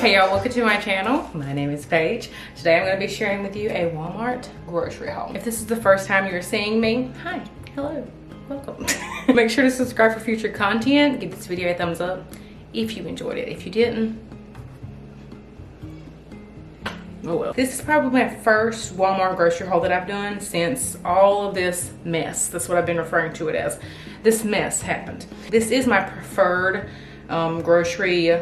Hey y'all, welcome to my channel. My name is Paige. Today I'm going to be sharing with you a Walmart grocery haul. If this is the first time you're seeing me, hi, hello, welcome. Make sure to subscribe for future content. Give this video a thumbs up if you enjoyed it. If you didn't, oh well. This is probably my first Walmart grocery haul that I've done since all of this mess, that's what I've been referring to it as, this mess happened. This is my preferred grocery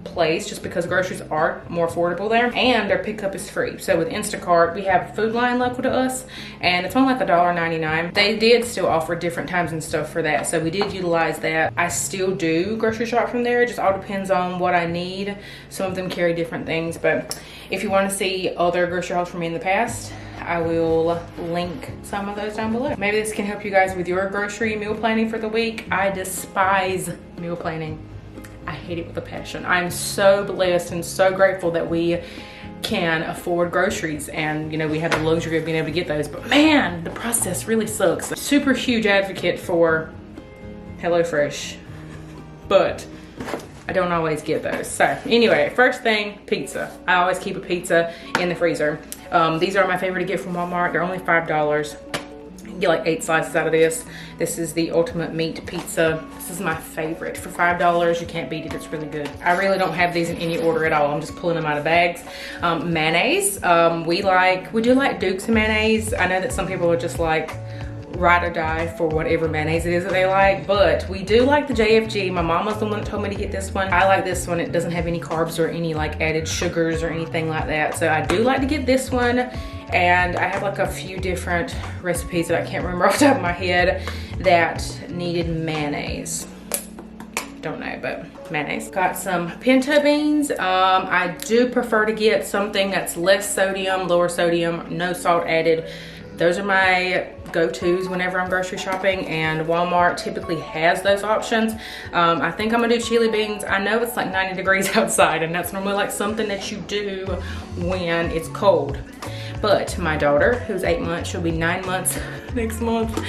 place just because groceries are more affordable there and their pickup is free. So with Instacart, we have Food Line local to us and it's only like $1.99. They did still offer different times and stuff for that, so we did utilize that. I still do grocery shop from there. It just all depends on what I need. Some of them carry different things, but if you want to see other grocery hauls from me in the past, I will link some of those down below. Maybe this can help you guys with your grocery meal planning for the week. I despise meal planning. I hate it with a passion. I'm so blessed and so grateful that we can afford groceries and, you know, we have the luxury of being able to get those, but man, the process really sucks. Super huge advocate for HelloFresh, but I don't always get those. So anyway, first thing, pizza. I always keep a pizza in the freezer. These are my favorite to get from Walmart. They're only $5. You get like 8 slices out of this. This is the ultimate meat pizza. This is my favorite. For $5, you can't beat it. It's really good. I really don't have these in any order at all. I'm just pulling them out of bags. Mayonnaise. We do like Duke's mayonnaise. I know that some people are just like ride or die for whatever mayonnaise it is that they like, but we do like the JFG. My mom was the one that told me to get this one. I like this one. It doesn't have any carbs or any like added sugars or anything like that, so I do like to get this one. And I have like a few different recipes that I can't remember off the top of my head that needed mayonnaise. Don't know, but mayonnaise. Got some pinto beans. I do prefer to get something that's less sodium, lower sodium, no salt added. Those are my go-tos whenever I'm grocery shopping, and Walmart typically has those options. I think I'm gonna do chili beans. I know it's like 90 degrees outside, and that's normally like something that you do when it's cold. But my daughter, who's 8 months, she'll be 9 months next month.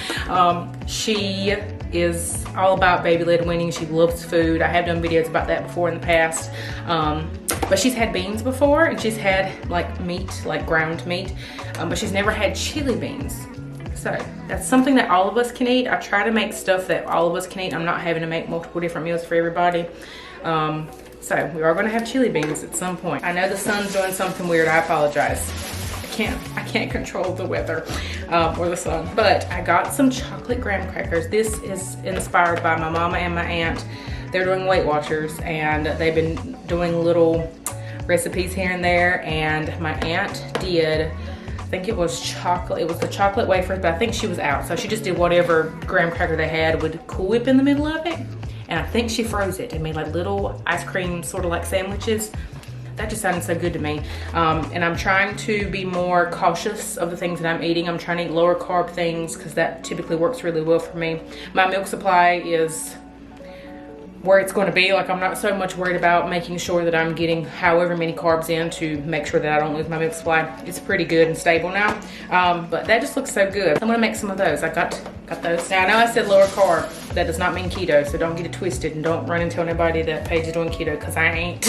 She is all about baby-led weaning. She loves food. I have done videos about that before in the past. But she's had beans before, and she's had like meat, like ground meat, but she's never had chili beans. So that's something that all of us can eat. I try to make stuff that all of us can eat. I'm not having to make multiple different meals for everybody. So we are gonna have chili beans at some point. I know the sun's doing something weird. I apologize. I can't control the weather or the sun, but I got some chocolate graham crackers. This is inspired by my mama and my aunt. They're doing Weight Watchers and they've been doing little recipes here and there, and my aunt did, I think it was chocolate, it was the chocolate wafers, but I think she was out, so she just did whatever graham cracker they had with Cool Whip in the middle of it, and I think she froze it and made like little ice cream sort of like sandwiches. That just sounded so good to me. And I'm trying to be more cautious of the things that I'm eating. I'm trying to eat lower carb things because that typically works really well for me. My milk supply is where it's going to be. Like, I'm not so much worried about making sure that I'm getting however many carbs in to make sure that I don't lose my milk supply. It's pretty good and stable now. But that just looks so good. I'm gonna make some of those. I got those. Now I know I said lower carb. That does not mean keto, so don't get it twisted and don't run and tell anybody that Paige is doing keto, because I ain't.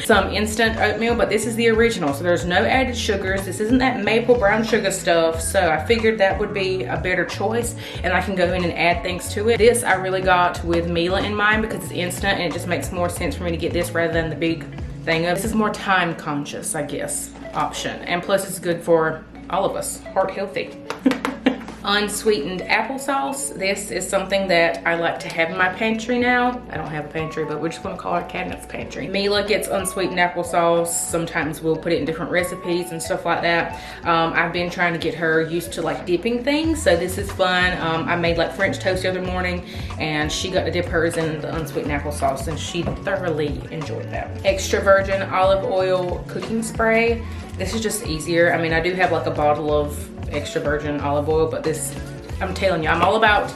Some instant oatmeal, but this is the original, so there's no added sugars. This isn't that maple brown sugar stuff, so I figured that would be a better choice, and I can go in and add things to it. This I really got with Mila in mind because it's instant and it just makes more sense for me to get this rather than the big thing of. This is more time conscious, I guess, option, and plus it's good for all of us, heart healthy. Unsweetened applesauce. This is something that I like to have in my pantry now. I don't have a pantry, but we're just gonna call it cabinet's pantry. Mila gets unsweetened applesauce. Sometimes we'll put it in different recipes and stuff like that. I've been trying to get her used to like dipping things, so this is fun. I made like French toast the other morning and she got to dip hers in the unsweetened applesauce and she thoroughly enjoyed that. Extra virgin olive oil cooking spray. This is just easier. I mean, I do have like a bottle of extra virgin olive oil, but this, I'm telling you, I'm all about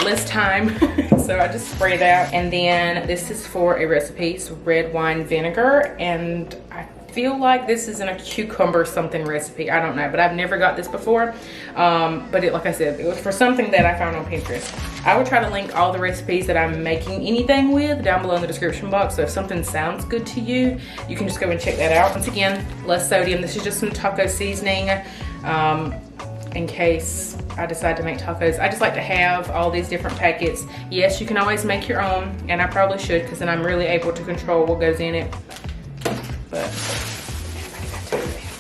less time. So I just spray that. And then this is for a recipe, so red wine vinegar, and I feel like this isn't a cucumber something recipe. I don't know, but I've never got this before. But like I said, it was for something that I found on Pinterest. I will try to link all the recipes that I'm making anything with down below in the description box. So if something sounds good to you, you can just go and check that out. Once again, less sodium. This is just some taco seasoning. In case I decide to make tacos. I just like to have all these different packets. Yes, you can always make your own, and I probably should, because then I'm really able to control what goes in it. But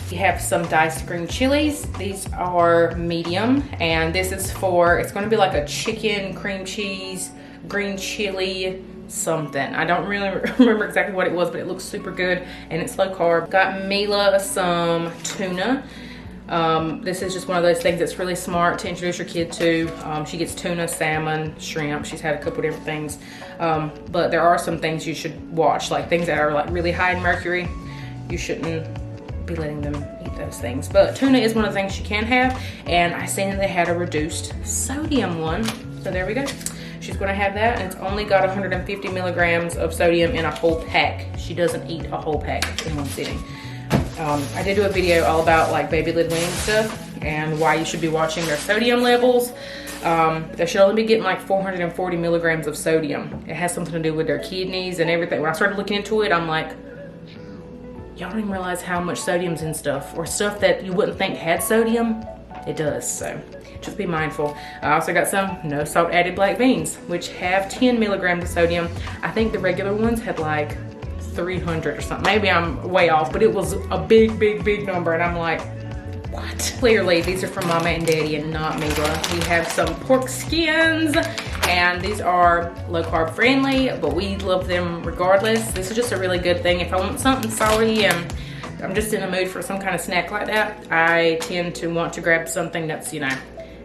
you have some diced green chilies. These are medium, and this is for, it's going to be like a chicken cream cheese green chili something. I don't really remember exactly what it was, but it looks super good, and it's low carb. Got Mila some tuna. This is just one of those things that's really smart to introduce your kid to. She gets tuna, salmon, shrimp. She's had a couple different things. But there are some things you should watch, like things that are like really high in mercury. You shouldn't be letting them eat those things. But tuna is one of the things she can have, and I seen that they had a reduced sodium one. So there we go. She's gonna have that, and it's only got 150 milligrams of sodium in a whole pack. She doesn't eat a whole pack in one sitting. I did do a video all about like baby led weaning stuff and why you should be watching their sodium levels. They should only be getting like 440 milligrams of sodium. It has something to do with their kidneys and everything. When I started looking into it, I'm like, y'all don't even realize how much sodium's in stuff, or stuff that you wouldn't think had sodium. It does, so just be mindful. I also got some no salt added black beans, which have 10 milligrams of sodium. I think the regular ones had like 300 or something. Maybe I'm way off, but it was a big number, and I'm like, what? Clearly these are from Mama and Daddy and not Mila. We have some pork skins, and these are low carb friendly, but we love them regardless. This is just a really good thing. If I want something salty and I'm just in the mood for some kind of snack like that, I tend to want to grab something that's, you know,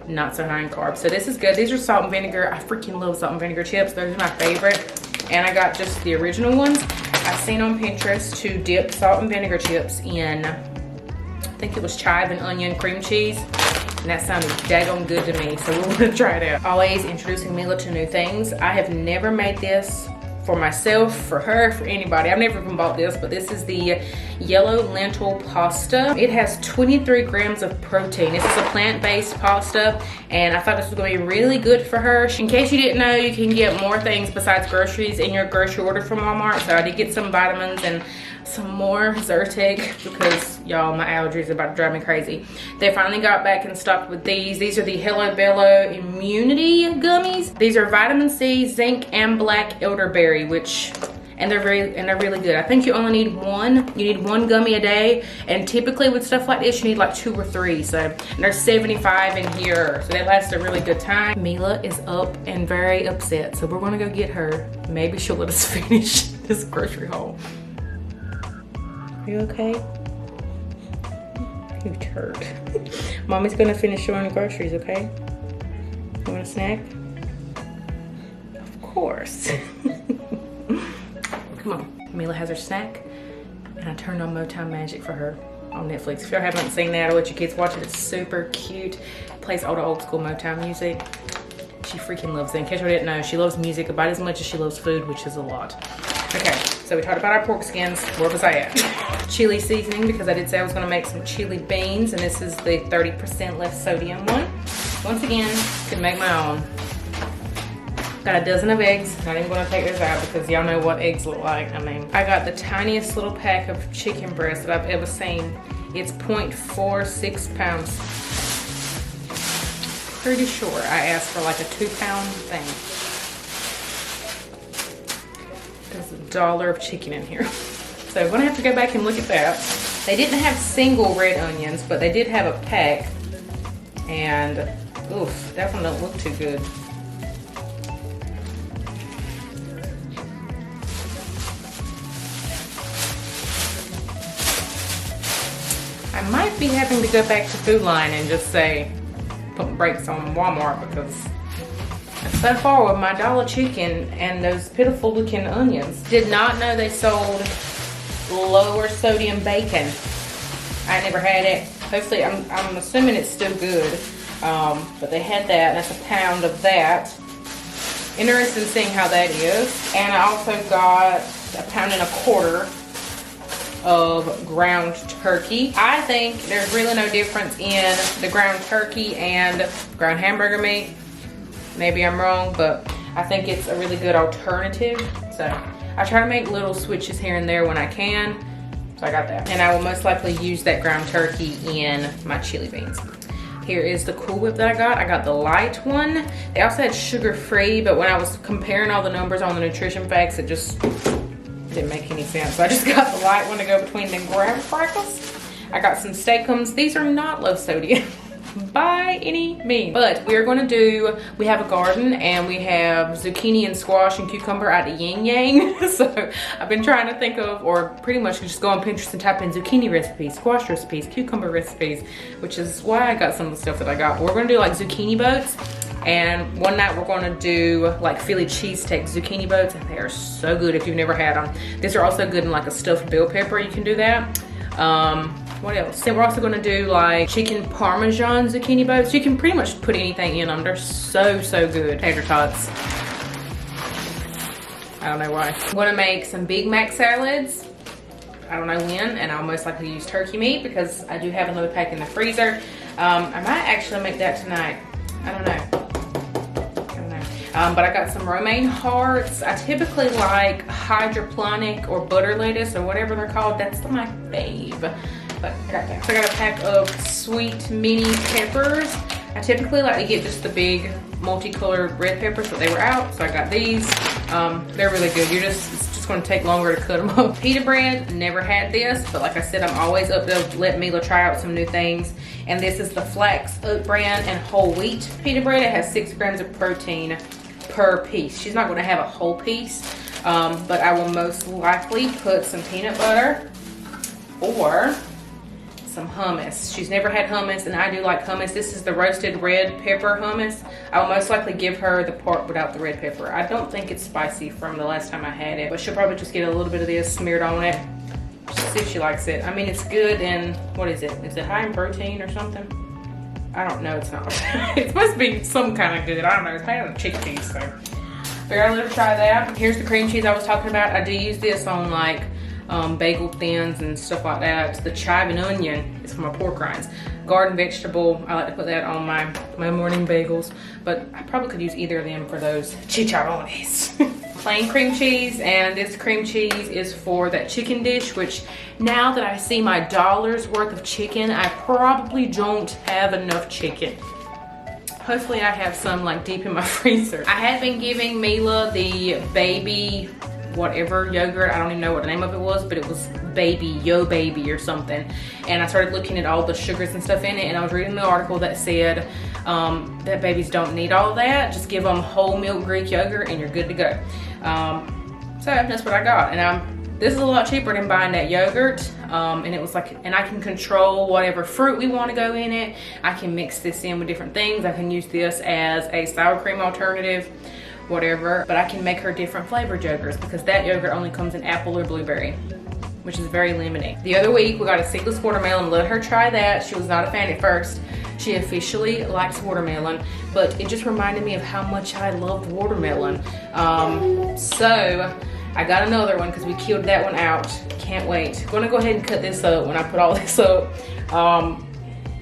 not so high in carbs. So this is good. These are salt and vinegar. I freaking love salt and vinegar chips. Those are my favorite. And I got just the original ones. I've seen on Pinterest to dip salt and vinegar chips in, I think it was chive and onion cream cheese. And that sounded daggone good to me, so we're gonna try it out. Always introducing Mila to new things. I have never made this for myself, for her, for anybody. I've never even bought this, but this is the yellow lentil pasta. It has 23 grams of protein. This is a plant-based pasta, and I thought this was gonna be really good for her. In case you didn't know, you can get more things besides groceries in your grocery order from Walmart. So I did get some vitamins and some more Zyrtec, because y'all, my allergies are about to drive me crazy. They finally got back in stock with these. These are the Hello Bello Immunity Gummies. These are vitamin C, zinc, and black elderberry, and they're really good. I think you only need one. You need one gummy a day, and typically with stuff like this, you need like 2 or 3. So, and there's 75 in here, so they last a really good time. Mila is up and very upset, so we're gonna go get her. Maybe she'll let us finish this grocery haul. Are you okay? You turd. Mommy's gonna finish showing the groceries, okay? You want a snack? Of course. Come on. Mila has her snack, and I turned on Motown Magic for her on Netflix. If y'all haven't seen that, or let your kids watch it, it's super cute. It plays all the old school Motown music. She freaking loves it. In case you didn't know, she loves music about as much as she loves food, which is a lot. Okay, so we talked about our pork skins. Where was I at? Chili seasoning, because I did say I was gonna make some chili beans, and this is the 30% less sodium one. Once again, could make my own. Got a dozen of eggs. Not even gonna take those out because y'all know what eggs look like. I mean, I got the tiniest little pack of chicken breast that I've ever seen. It's 0.46 pounds. Pretty sure I asked for like a 2-pound thing. There's $1 of chicken in here. So I'm gonna have to go back and look at that. They didn't have single red onions, but they did have a pack. And oof, that one don't look too good. I might be having to go back to Food Line and just say, put brakes on Walmart, because so far with my dollar chicken and those pitiful looking onions. Did not know they sold lower sodium bacon. I never had it. Hopefully, I'm assuming it's still good. But they had that, and that's a pound of that. Interested in seeing how that is. And I also got 1.25 pounds of ground turkey. I think there's really no difference in the ground turkey and ground hamburger meat. Maybe I'm wrong, but I think it's a really good alternative. So I try to make little switches here and there when I can. So I got that. And I will most likely use that ground turkey in my chili beans. Here is the Cool Whip that I got. I got the light one. They also had sugar-free, but when I was comparing all the numbers on the nutrition facts, it just didn't make any sense. So I just got the light one to go between the graham crackers. I got some Steakums. These are not low sodium by any means, but we have a garden and we have zucchini and squash and cucumber out of yin yang. So I've been trying to think of, or pretty much just go on Pinterest and type in zucchini recipes, squash recipes, cucumber recipes, which is why I got some of the stuff that I got. But we're gonna do like zucchini boats, and one night we're gonna do like Philly cheesesteak zucchini boats, and they are so good if you've never had them. These are also good in like a stuffed bell pepper. You can do that. What else? Then we're also gonna do like chicken parmesan zucchini boats. You can pretty much put anything in them. They're so, so good. Tater tots. I don't know why. I'm gonna make some Big Mac salads. I don't know when, and I'll most likely use turkey meat because I do have another pack in the freezer. I might actually make that tonight. I don't know. But I got some romaine hearts. I typically like hydroponic or butter lettuce or whatever they're called. That's my fave. But I got that. So I got a pack of sweet mini peppers. I typically like to get just the big multicolored red peppers, but they were out, so I got these. They're really good. It's just gonna take longer to cut them up. Pita bread, never had this, but like I said, I'm always up to let Mila try out some new things. And this is the flax, oat bran, and whole wheat pita bread. It has 6 grams of protein per piece. She's not gonna have a whole piece, but I will most likely put some peanut butter or some hummus. She's never had hummus, and I do like hummus. This is the roasted red pepper hummus. I'll most likely give her the part without the red pepper. I don't think it's spicy from the last time I had it, but she'll probably just get a little bit of this smeared on it. Just see if she likes it. I mean, it's good, and what is it? Is it high in protein or something? I don't know, it's not. It must be some kind of good. I don't know, it's made out of chickpeas, so. But I'll let her try that. Here's the cream cheese I was talking about. I do use this on like bagel thins and stuff like that. It's the chive and onion. It's for my pork rinds. Garden vegetable, I like to put that on my morning bagels, but I probably could use either of them for those chicharrones. Plain cream cheese, and this cream cheese is for that chicken dish, which now that I see my dollar's worth of chicken, I probably don't have enough chicken. Hopefully I have some like deep in my freezer. I had been giving Mila the baby whatever yogurt. I don't even know what the name of it was, but it was Yo Baby or something. And I started looking at all the sugars and stuff in it, and I was reading the article that said that babies don't need all that. Just give them whole milk Greek yogurt and you're good to go. So that's what I got. And this is a lot cheaper than buying that yogurt. And it was like, and I can control whatever fruit we want to go in it. I can mix this in with different things. I can use this as a sour cream alternative, whatever, but I can make her different flavored yogurts because that yogurt only comes in apple or blueberry, which is very limiting. The other week we got a seedless watermelon. Let her try that. She was not a fan at first. She officially likes watermelon, but it just reminded me of how much I loved watermelon. So I got another one because we killed that one out. Can't wait. I'm gonna go ahead and cut this up when I put all this up,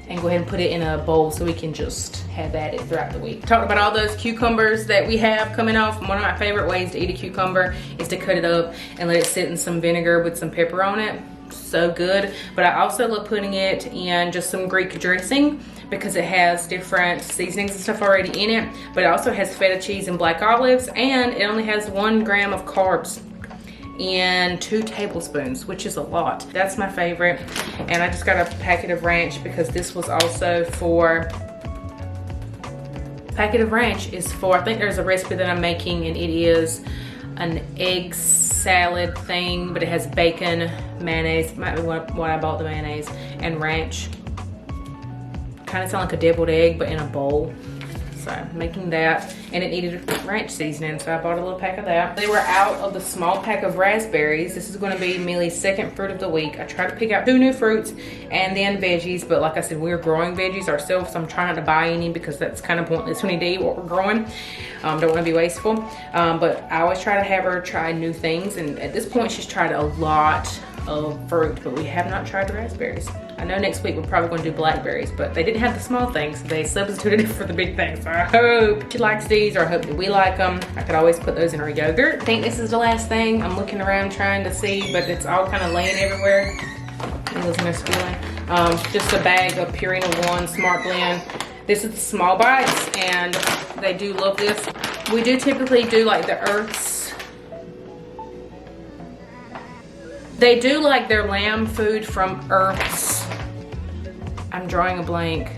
and go ahead and put it in a bowl so we can just have at it throughout the week. Talked about all those cucumbers that we have coming off. One of my favorite ways to eat a cucumber is to cut it up and let it sit in some vinegar with some pepper on it. So good. But I also love putting it in just some Greek dressing because it has different seasonings and stuff already in it, but it also has feta cheese and black olives, and it only has 1 gram of carbs and 2 tablespoons, which is a lot. That's my favorite. And I just got a packet of ranch because this was also for, packet of ranch is for, I think there's a recipe that I'm making, and it is an egg salad thing, but it has bacon, mayonnaise, might be what I bought the mayonnaise, and ranch. Kind of sound like a deviled egg, but in a bowl. So making that, and it needed ranch seasoning, so I bought a little pack of that. They were out of the small pack of raspberries. This is gonna be Millie's second fruit of the week. I tried to pick out 2 new fruits and then veggies, but like I said, we're growing veggies ourselves, so I'm trying not to buy any because that's kind of pointless when you eat what we're growing. Don't wanna be wasteful. But I always try to have her try new things, and at this point she's tried a lot of fruit, but we have not tried the raspberries. I know next week we're probably going to do blackberries, but they didn't have the small things, so they substituted it for the big things. So I hope she likes these, or I hope that we like them. I could always put those in our yogurt. I think this is the last thing. I'm looking around trying to see, but it's all kind of laying everywhere. Mila's in there squealing. Just a bag of Purina One Smart Blend. This is the small bites, and they do love this. We do typically do like the Earth's. They do like their lamb food from Earth's. I'm drawing a blank.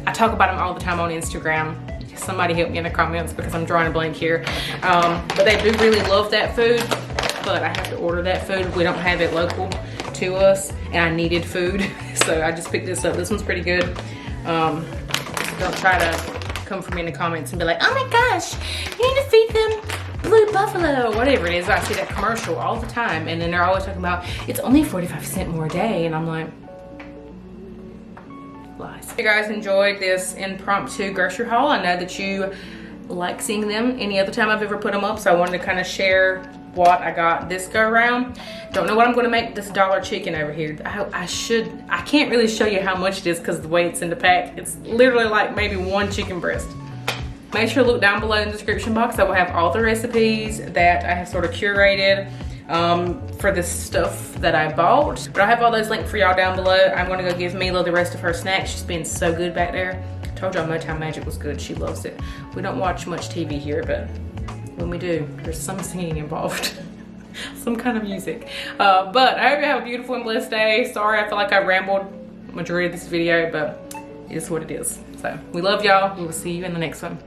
I talk about them all the time on Instagram. Somebody help me in the comments because I'm drawing a blank here. But they do really love that food, but I have to order that food. We don't have it local to us, and I needed food, so I just picked this up. This one's pretty good. Don't try to come for me in the comments and be like, oh my gosh, you need to feed them Blue Buffalo, whatever it is. I see that commercial all the time, and then they're always talking about it's only 45% more a day, and I'm like, lies. If you guys enjoyed this impromptu grocery haul, I know that you like seeing them any other time I've ever put them up, so I wanted to kind of share what I got this go around. Don't know what I'm going to make this dollar chicken over here. I can't really show you how much it is because the way it's in the pack. It's literally like maybe 1 chicken breast. Make sure to look down below in the description box. I will have all the recipes that I have sort of curated for this stuff that I bought. But I'll have all those linked for y'all down below. I'm gonna go give Mila the rest of her snacks. She's been so good back there. I told y'all Motown Magic was good. She loves it. We don't watch much TV here, but when we do, there's some singing involved. Some kind of music. But I hope you have a beautiful and blessed day. Sorry, I feel like I rambled majority of this video, but it is what it is. So we love y'all. We will see you in the next one.